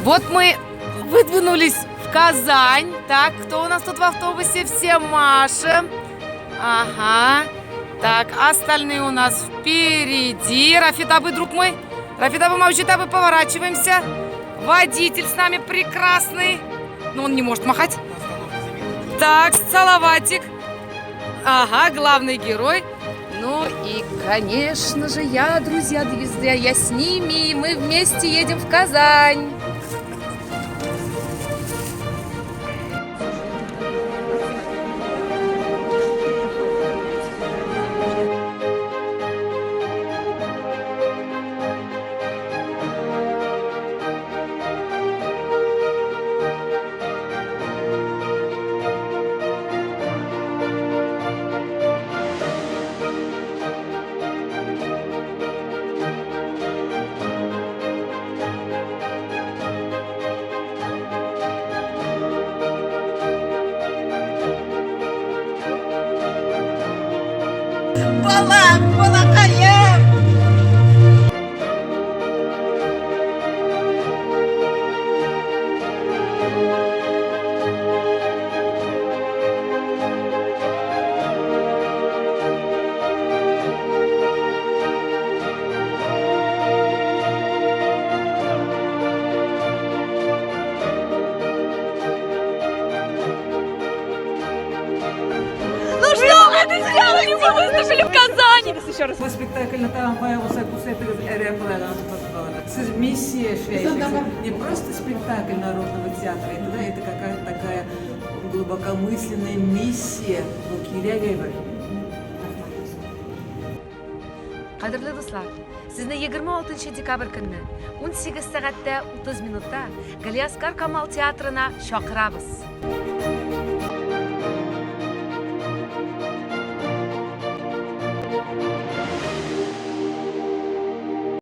Вот мы выдвинулись в Казань. Так, кто у нас тут в автобусе? Все машем. Ага. Так, остальные у нас впереди. Рафитабы, друг мой. Рафитабы, Мавчитабы, поворачиваемся. Водитель с нами прекрасный. Но он не может махать. Так, Салаватик. Ага, главный герой. Ну и, конечно же, я, друзья, я с ними, и мы вместе едем в Казань. Балакаем! Ну что вы это сделали? Мы выступили в Казани! Еще раз. Bu spektaklь там миссия не просто спектакль народного театра, это какая-то такая глубокомысленная миссия. Qadrli do'stlar, sizni 26 dekabr kuni 18 soatda 30 minutda Galyasgar Kamal teatrina chaqiramiz.